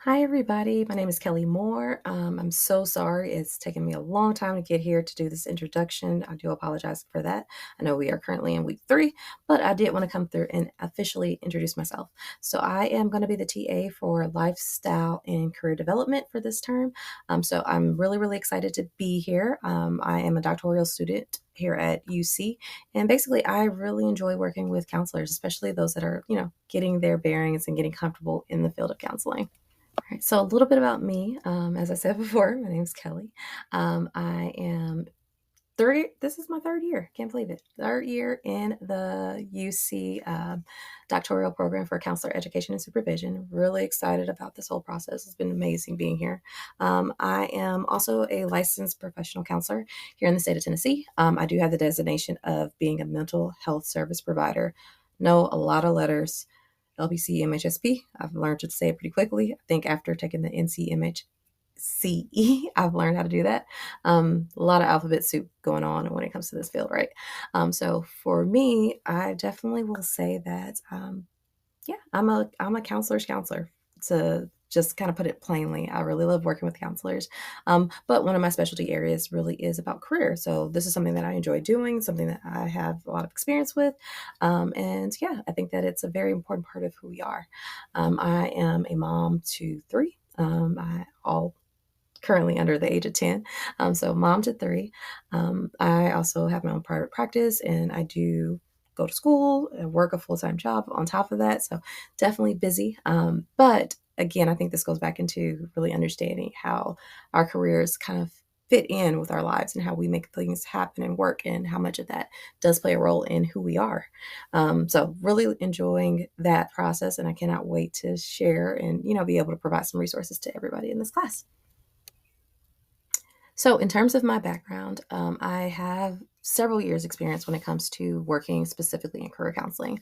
Hi, everybody. My name is Kelly Moore. I'm so sorry. It's taken me a long time to get here to do this introduction. I do apologize for that. I know we are currently in week 3, but I did want to come through and officially introduce myself. So, I am going to be the TA for lifestyle and career development for this term. So, I'm really, really excited to be here. I am a doctoral student here at UC. And basically, I really enjoy working with counselors, especially those that are, getting their bearings and getting comfortable in the field of counseling. All right, so a little bit about me. As I said before, my name is Kelly. I am this is my third year. Can't believe it. Third year in the UC doctoral program for counselor education and supervision. Really excited about this whole process. It's been amazing being here. I am also a licensed professional counselor here in the state of Tennessee. I do have the designation of being a mental health service provider. Know a lot of letters. LBC MHSP. I've learned to say it pretty quickly. I think after taking the NCMHCE, I've learned how to do that. A lot of alphabet soup going on when it comes to this field, right? So for me, I definitely will say that, yeah, I'm a counselor's counselor. To just kind of put it plainly, I really love working with counselors. But one of my specialty areas really is about career. So this is something that I enjoy doing, something that I have a lot of experience with. And yeah, I think that it's a very important part of who we are. I am a mom to 3. I all currently under the age of 10. So mom to 3. I also have my own private practice and I do go to school and work a full-time job on top of that. So definitely busy. But again, I think this goes back into really understanding how our careers kind of fit in with our lives and how we make things happen and work and how much of that does play a role in who we are. So really enjoying that process and I cannot wait to share and, be able to provide some resources to everybody in this class. So, in terms of my background, I have several years' experience when it comes to working specifically in career counseling.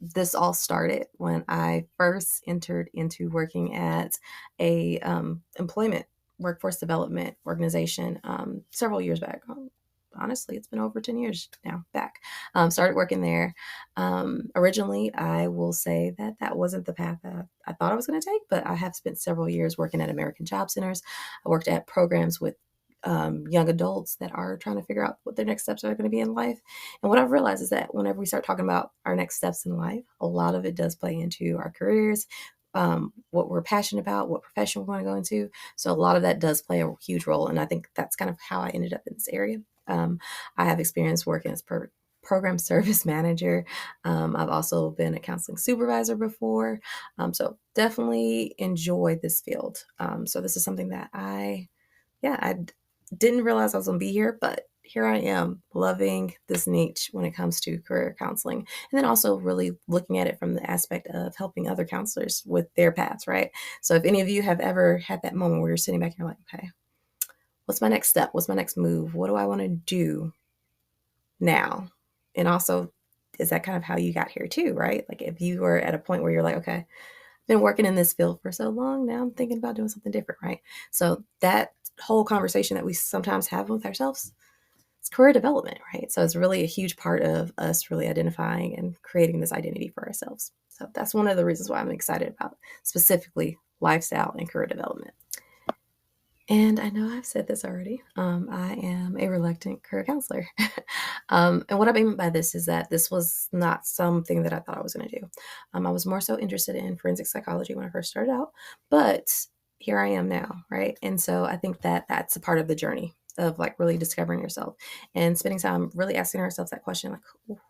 This all started when I first entered into working at a employment workforce development organization several years back. Honestly, it's been over 10 years now back. Started working there. Originally, I will say that that wasn't the path that I thought I was going to take, but I have spent several years working at American Job Centers. I worked at programs with young adults that are trying to figure out what their next steps are going to be in life. And what I've realized is that whenever we start talking about our next steps in life, a lot of it does play into our careers, what we're passionate about, what profession we want to go into. So a lot of that does play a huge role. And I think that's kind of how I ended up in this area. I have experience working as program service manager. I've also been a counseling supervisor before. So definitely enjoy this field. So this is something that I didn't realize I was going to be here, but here I am loving this niche when it comes to career counseling. And then also really looking at it from the aspect of helping other counselors with their paths, right? So if any of you have ever had that moment where you're sitting back and you're like, okay, what's my next step? What's my next move? What do I want to do now? And also, is that kind of how you got here too, right? Like if you were at a point where you're like, okay, been working in this field for so long. Now I'm thinking about doing something different, right? So that whole conversation that we sometimes have with ourselves, it's career development, right? So it's really a huge part of us really identifying and creating this identity for ourselves. So that's one of the reasons why I'm excited about specifically lifestyle and career development. And I know I've said this already. I am a reluctant career counselor. And what I mean by this is that this was not something that I thought I was going to do. I was more so interested in forensic psychology when I first started out, but here I am now, right? And so I think that that's a part of the journey of like really discovering yourself and spending time really asking ourselves that question like,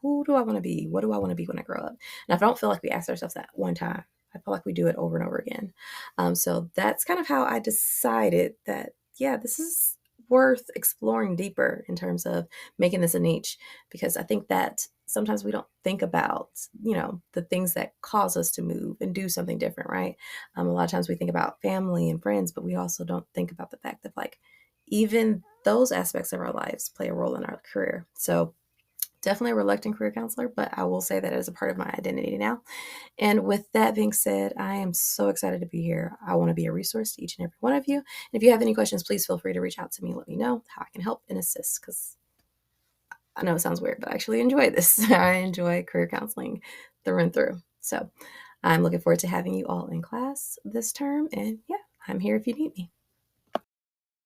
who do I want to be? What do I want to be when I grow up? And I don't feel like we ask ourselves that one time. I feel like we do it over and over again. So that's kind of how I decided that, yeah, this is worth exploring deeper in terms of making this a niche, because I think that sometimes we don't think about, the things that cause us to move and do something different, right? A lot of times we think about family and friends, but we also don't think about the fact that like even those aspects of our lives play a role in our career. So definitely a reluctant career counselor, but I will say that as a part of my identity now. And with that being said, I am so excited to be here. I want to be a resource to each and every one of you. And if you have any questions, please feel free to reach out to me. Let me know how I can help and assist, because I know it sounds weird, but I actually enjoy this. I enjoy career counseling through and through. So I'm looking forward to having you all in class this term. And yeah, I'm here if you need me.